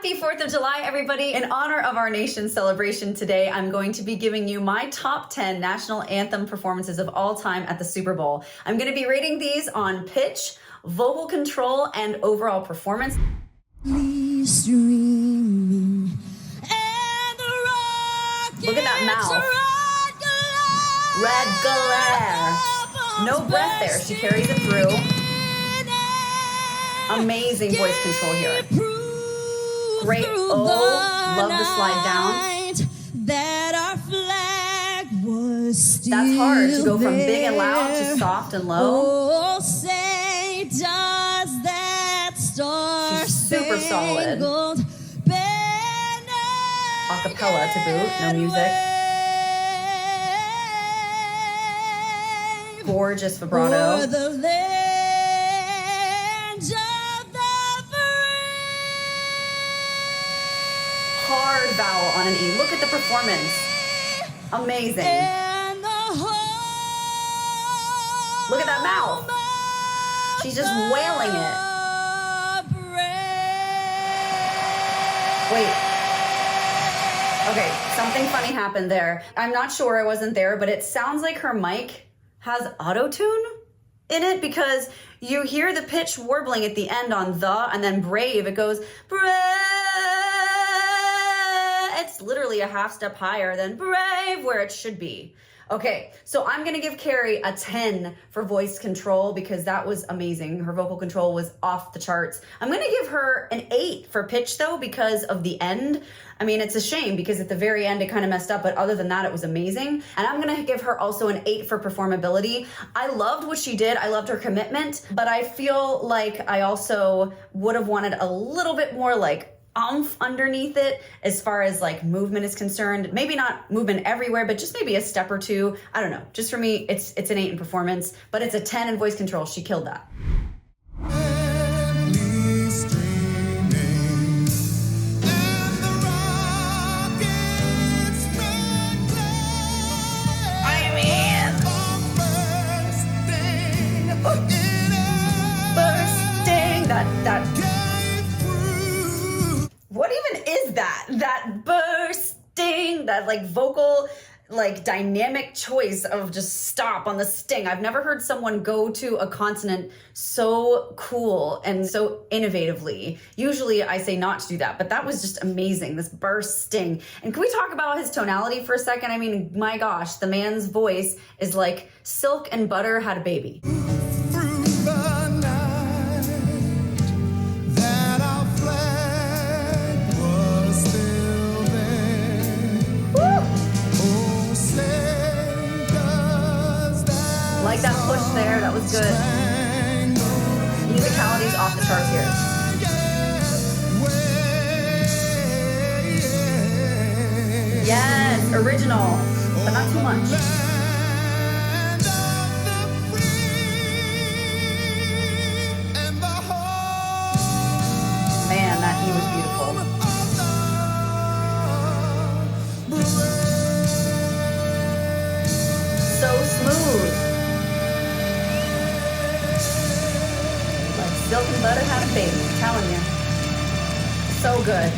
Happy 4th of July, everybody. In honor of our nation's celebration today, I'm going to be giving you my top 10 national anthem performances of all time at the Super Bowl. I'm going to be rating these on pitch, vocal control, and overall performance. Streaming, look at that mouth. Red glare. No breath there. She carries it through. Amazing voice control here. Great. Oh, love the slide down. That our flag was still That's hard to go from there. big and loud to soft and low. Oh, say does that star She's super solid. Acapella to boot, no music. Gorgeous vibrato. For the land of the Hard vowel on an E. Look at the performance. Amazing. and the Look at that mouth. She's just wailing it. Wait. Okay, something funny happened there. I'm not sure, I wasn't there, but it sounds like her mic has auto-tune in it because you hear the pitch warbling at the end on the, and then brave, it goes brave. It's literally a half step higher than brave where it should be. Okay, so I'm gonna give Carrie a 10 for voice control because that was amazing. Her vocal control was off the charts. I'm gonna give her an 8 for pitch though because of the end. I mean, it's a shame because at the very end it kind of messed up, but other than that, it was amazing. And I'm gonna give her also an 8 for performability. I loved what she did. I loved her commitment, but I feel like I also would have wanted a little bit more like oomph underneath it as far as like movement is concerned. Maybe not movement everywhere, but just maybe a step or two. I don't know. Just for me, it's an 8 in performance, but it's a 10 in voice control. She killed that. What even is that? That bursting, that like vocal, like dynamic choice of just stop on the sting. I've never heard someone go to a consonant so cool and so innovatively. Usually I say not to do that, but that was just amazing, this bursting. And can we talk about his tonality for a second? I mean, my gosh, the man's voice is like silk and butter had a baby. Like that push there, that was good. Musicality's off the charts here. Yes, original, but not too much. Man, that E was beautiful. So smooth. Silk and butter had a baby, I'm telling you. So good.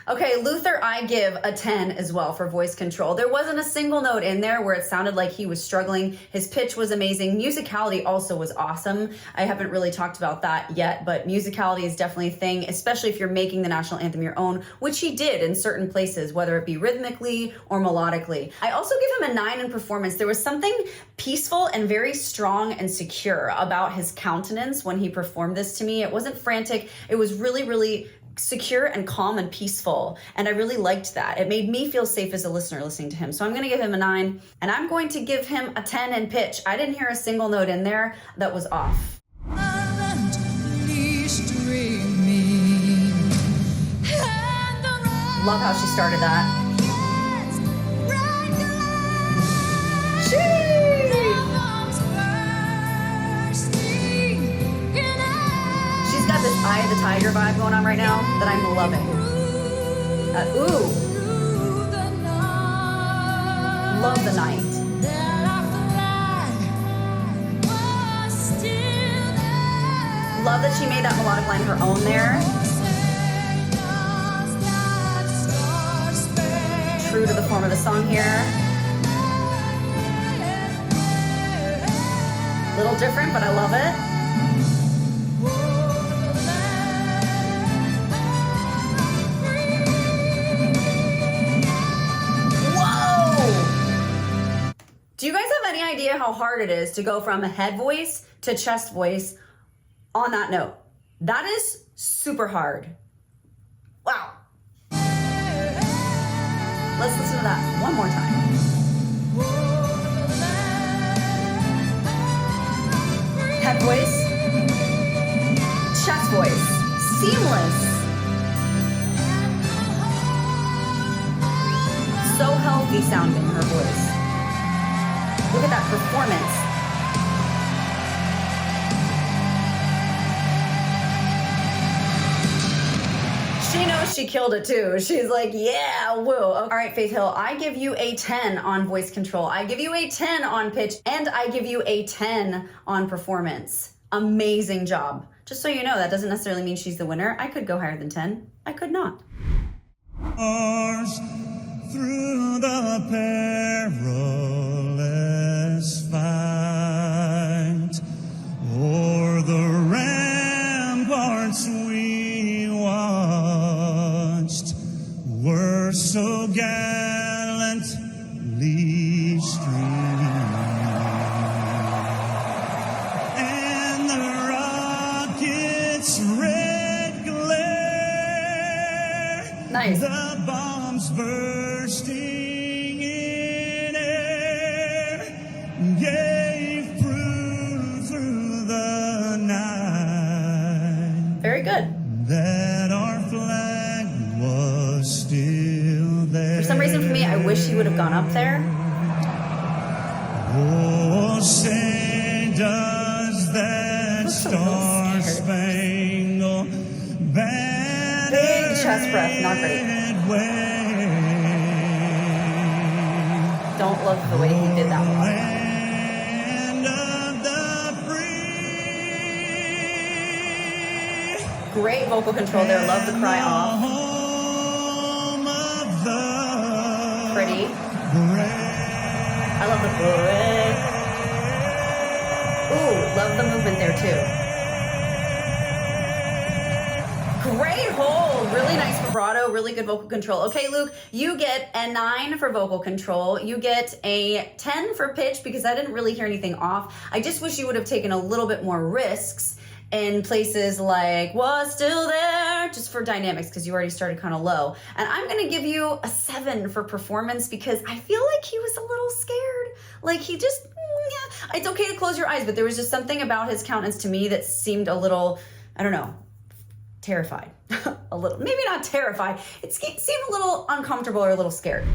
Okay, Luther, I give a 10 as well for voice control. There wasn't a single note in there where it sounded like he was struggling. His pitch was amazing. Musicality also was awesome. I haven't really talked about that yet, but musicality is definitely a thing, especially if you're making the national anthem your own, which he did in certain places, whether it be rhythmically or melodically. I also give him a 9 in performance. There was something peaceful and very strong and secure about his countenance when he performed this to me. It wasn't frantic. It was really, really secure and calm and peaceful. And I really liked that. It made me feel safe as a listener listening to him. So I'm going to give him a 9 and I'm going to give him a 10 in pitch. I didn't hear a single note in there that was off. Love how she started that. She's got this Eye of the Tiger vibe going on right now that I'm loving. Ooh. Love the night. Love that she made that melodic line her own there. form of the song here. Little different, but I love it. Whoa! Do you guys have any idea how hard it is to go from a head voice to chest voice on that note? That is super hard. Wow. Let's listen to that one more time. Head voice, chest voice, seamless. So healthy sounding, her voice. Look at that performance. She knows she killed it too. She's like, yeah, woo. All right, Faith Hill, I give you a 10 on voice control. I give you a 10 on pitch, and I give you a 10 on performance. Amazing job. Just so you know, that doesn't necessarily mean she's the winner. I could go higher than 10. I could not. Through the perilous fight, o'er the ramparts we watched, were so gallantly streamed, and the rocket's red glare, Nice. the bombs bursting in air, gave proof through the night. Very good. That our flag was still there. For some reason for me, I wish he would have gone up there. Oh, say does that star-spangled banner Big chest breath, not great. Don't love the way he did that one. Land of the free. Great vocal control there. Love the cry off. Home of the Pretty. brave. I love the break. Ooh, love the movement there too. Great hold. Really nice vibrato. Really good vocal control. Okay, Luke, you get a 9 for vocal control. You get a 10 for pitch because I didn't really hear anything off. I just wish you would have taken a little bit more risks in places like was still there, just for dynamics, because you already started kind of low. And I'm going to give you a 7 for performance because I feel like he was a little scared. Like he just, yeah. It's okay to close your eyes, but there was just something about his countenance to me that seemed a little, I don't know, terrified. A little, maybe not terrified. It seemed a little uncomfortable or a little scared.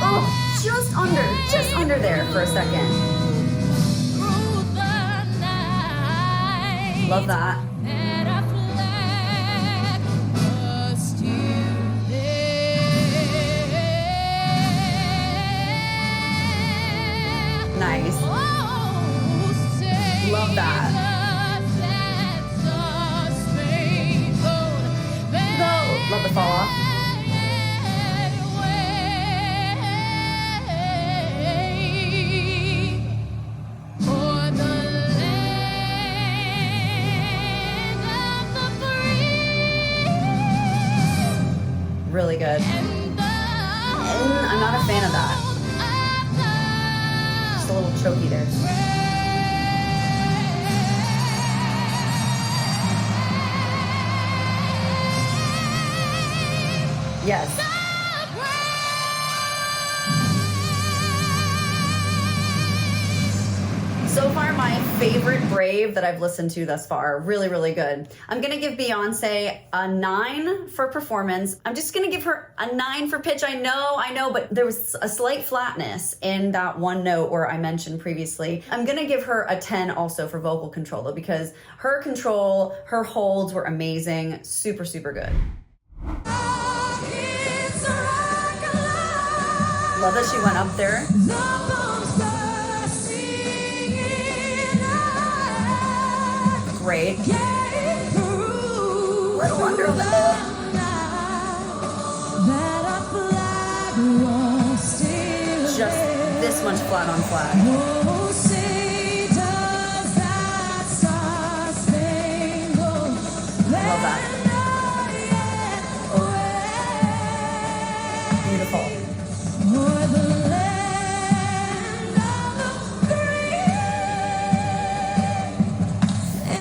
Oh, just under there for a second. Love that. Nice. Love that. Go. Love the fall off. Really good. And I'm not a fan of that. Just a little choky there. Yes. So far, my favorite Brave that I've listened to thus far. Really, really good. I'm going to give Beyoncé a 9 for performance. I'm just going to give her a 9 for pitch. I know, but there was a slight flatness in that one note where I mentioned previously. I'm going to give her a 10 also for vocal control, though, because her control, her holds were amazing. Super, super good. Love that she went up there. Great. Little under a lip. Just this much flat on flat. Love that. Beautiful.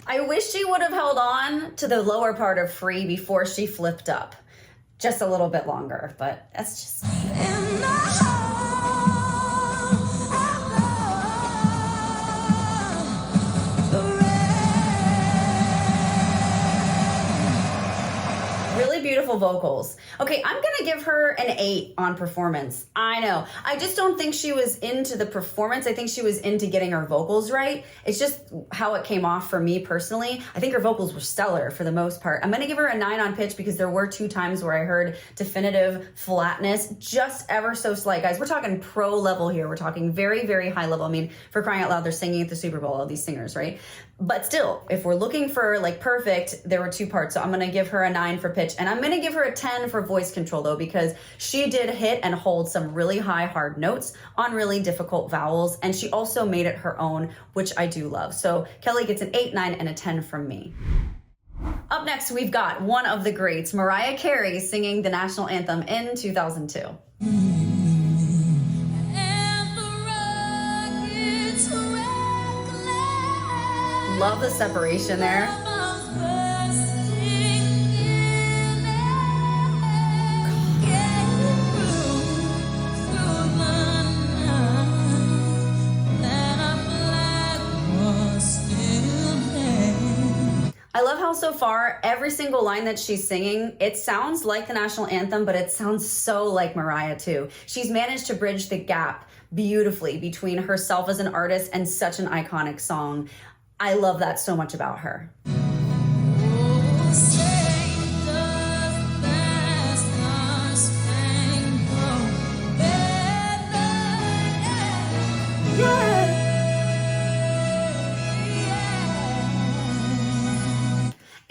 I wish she would have held on to the lower part of Free before she flipped up. Just a little bit longer, but that's just me. Really beautiful vocals. Okay, I'm gonna give her an 8 on performance. I know. I just don't think she was into the performance. I think she was into getting her vocals right. It's just how it came off for me personally. I think her vocals were stellar for the most part. I'm gonna give her a 9 on pitch because there were 2 times where I heard definitive flatness, just ever so slight. Guys, we're talking pro level here. We're talking very, very high level. I mean, for crying out loud, they're singing at the Super Bowl, all these singers, right? But still, if we're looking for like perfect, there were 2 parts. So I'm gonna give her a 9 for pitch. And I'm gonna give her a 10 for voice control though, because she did hit and hold some really high, hard notes on really difficult vowels. And she also made it her own, which I do love. So Kelly gets an 8, 9, and a 10 from me. Up next, we've got one of the greats, Mariah Carey, singing the national anthem in 2002. Love the separation there. I love how so far every single line that she's singing, it sounds like the national anthem, but it sounds so like Mariah too. She's managed to bridge the gap beautifully between herself as an artist and such an iconic song. I love that so much about her.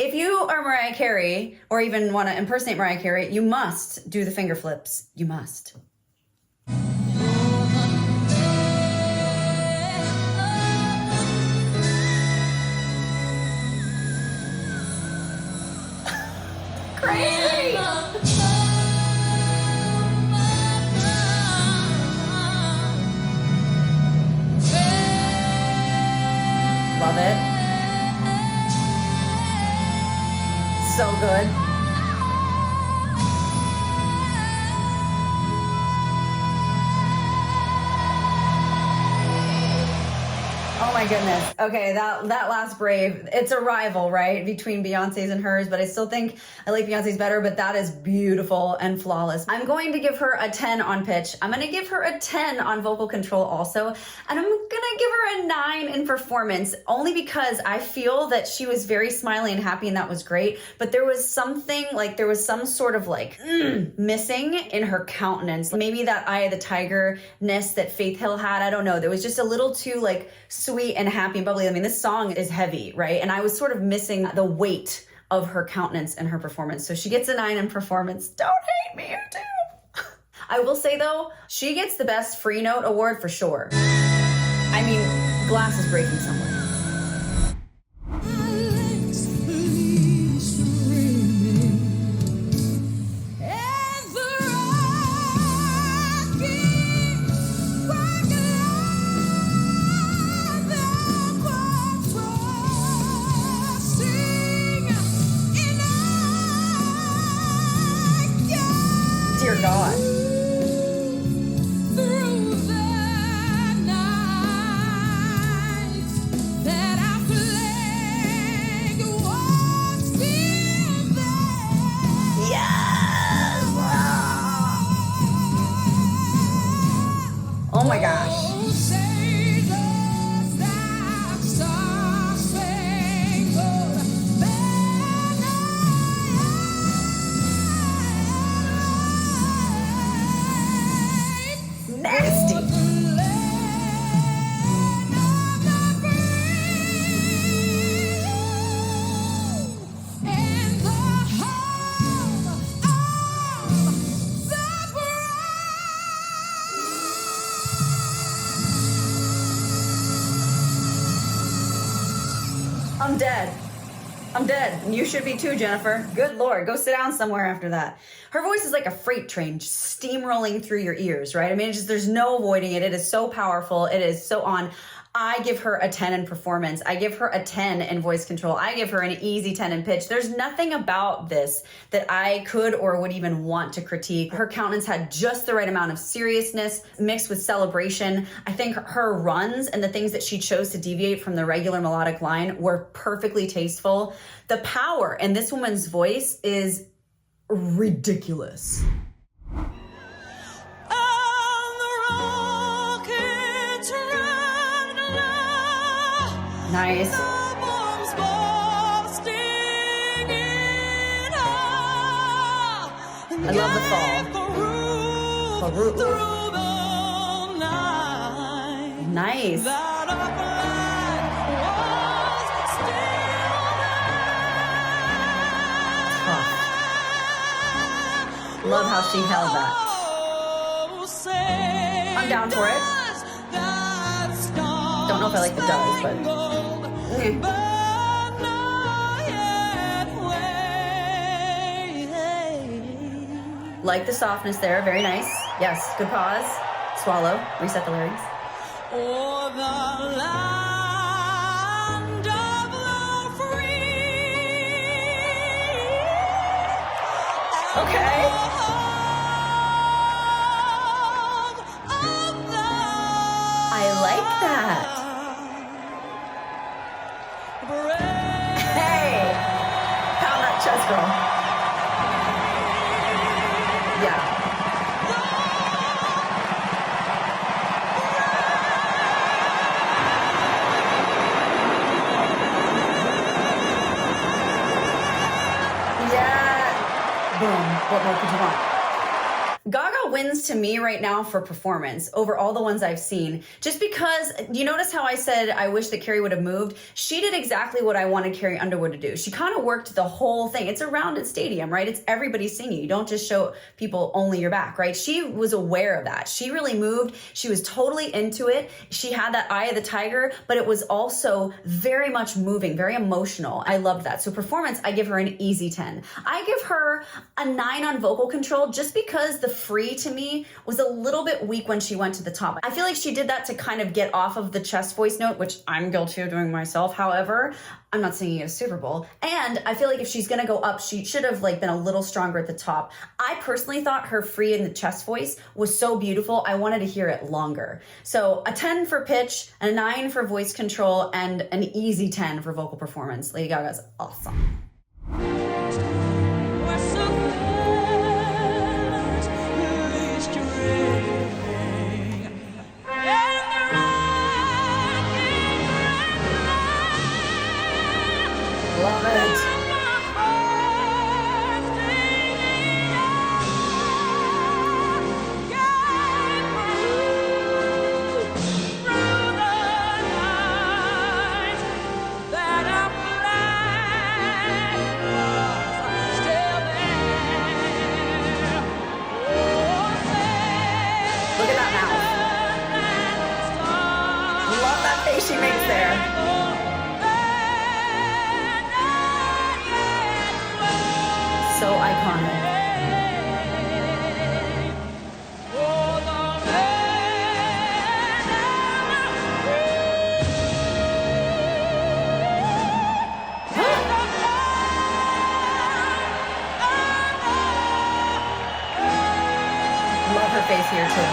If you are Mariah Carey, or even want to impersonate Mariah Carey, you must do the finger flips. You must. Crazy! Love it. So good. Oh my goodness. Okay, that last Brave, it's a rival, right, between Beyonce's and hers, but I still think I like Beyonce's better, but that is beautiful and flawless. I'm going to give her a 10 on pitch. I'm going to give her a 10 on vocal control also, and I'm going to give her a 9 in performance, only because I feel that she was very smiley and happy, and that was great, but there was something, like there was some sort of like missing in her countenance. Maybe that Eye of the Tiger-ness that Faith Hill had, I don't know. There was just a little too like sweet and happy and bubbly. I mean, this song is heavy, right? And I was sort of missing the weight of her countenance and her performance. So she gets a 9 in performance. Don't hate me, you too. I will say though, she gets the best free note award for sure. I mean, glass is breaking somewhere. Dear God. Yes! Oh my gosh. I'm dead. I'm dead. And you should be too, Jennifer. Good Lord. Go sit down somewhere after that. Her voice is like a freight train just steamrolling through your ears, right? I mean, it's just, there's no avoiding it. It is so powerful. It is so on. I give her a 10 in performance. I give her a 10 in voice control. I give her an easy 10 in pitch. There's nothing about this that I could or would even want to critique. Her countenance had just the right amount of seriousness mixed with celebration. I think her runs and the things that she chose to deviate from the regular melodic line were perfectly tasteful. The power in this woman's voice is ridiculous. Nice. I love the fall. Nice. Tough. Love how she held that. I'm down for it. Don't know if I like the does, but like the softness there, very nice. Yes, good pause. Swallow, reset the lyrics. Oh, the land of the free. Okay. I like that. Hey, pound that chest, girl. Yeah. Boom. What more could you want? Gaga wins to me right now for performance over all the ones I've seen. Just because, you notice how I said I wish that Carrie would have moved? She did exactly what I wanted Carrie Underwood to do. She kind of worked the whole thing. It's a rounded stadium, right? It's everybody singing. You don't just show people only your back, right? She was aware of that. She really moved. She was totally into it. She had that eye of the tiger, but it was also very much moving, very emotional. I loved that. So performance, I give her an easy 10. I give her a 9 on vocal control just because the free to me was a little bit weak when she went to the top. I feel like she did that to kind of get off of the chest voice note, which I'm guilty of doing myself. However, I'm not singing at a Super Bowl. And I feel like if she's gonna go up, she should have been a little stronger at the top. I personally thought her free in the chest voice was so beautiful. I wanted to hear it longer. So a 10 for pitch, a 9 for voice control, and an easy 10 for vocal performance. Lady Gaga's awesome. Love it. Look at that mouth. Love that face she makes there. So iconic. Love her face here too.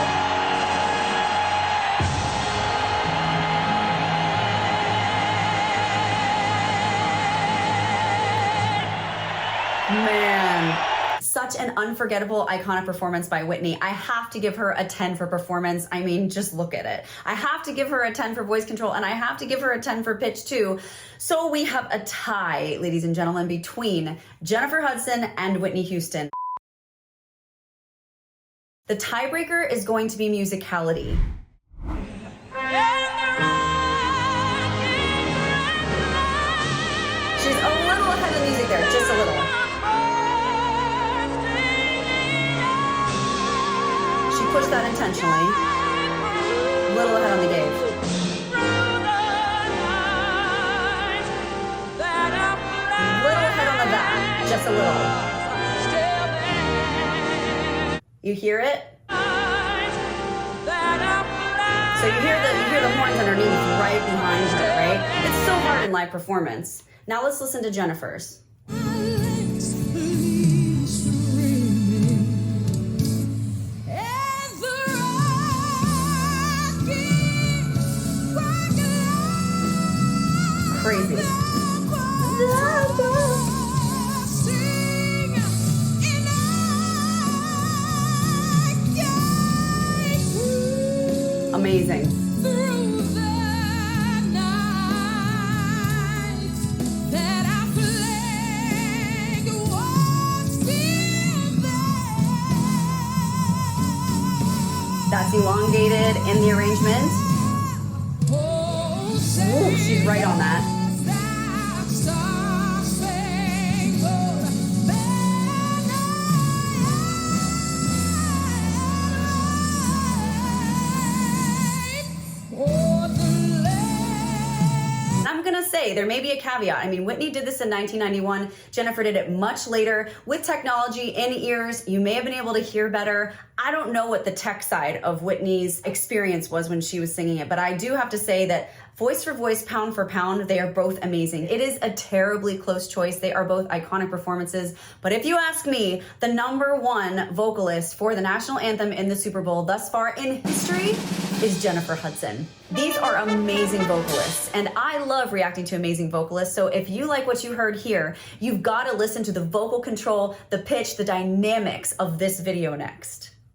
Man, such an unforgettable, iconic performance by Whitney. I have to give her a 10 for performance. I mean, just look at it. I have to give her a 10 for voice control, and I have to give her a 10 for pitch too. So we have a tie, ladies and gentlemen, between Jennifer Hudson and Whitney Houston. The tiebreaker is going to be musicality. She's a little ahead of the music there, just a little. She pushed that intentionally. A little ahead on the gauge. just a little. You hear it? So you hear the horns underneath right behind her, right? It's so hard in live performance. Now let's listen to Jennifer's. Crazy. Amazing. That's elongated in the arrangement. Ooh, she's right on that. I'm gonna say there may be a caveat. I mean, Whitney did this in 1991. Jennifer did it much later. With technology in ears, you may have been able to hear better. I don't know what the tech side of Whitney's experience was when she was singing it, but I do have to say that voice for voice, pound for pound, they are both amazing. It is a terribly close choice. They are both iconic performances. But if you ask me, the #1 vocalist for the national anthem in the Super Bowl thus far in history is Jennifer Hudson. These are amazing vocalists, and I love reacting to amazing vocalists. So if you like what you heard here, you've got to listen to the vocal control, the pitch, the dynamics of this video next.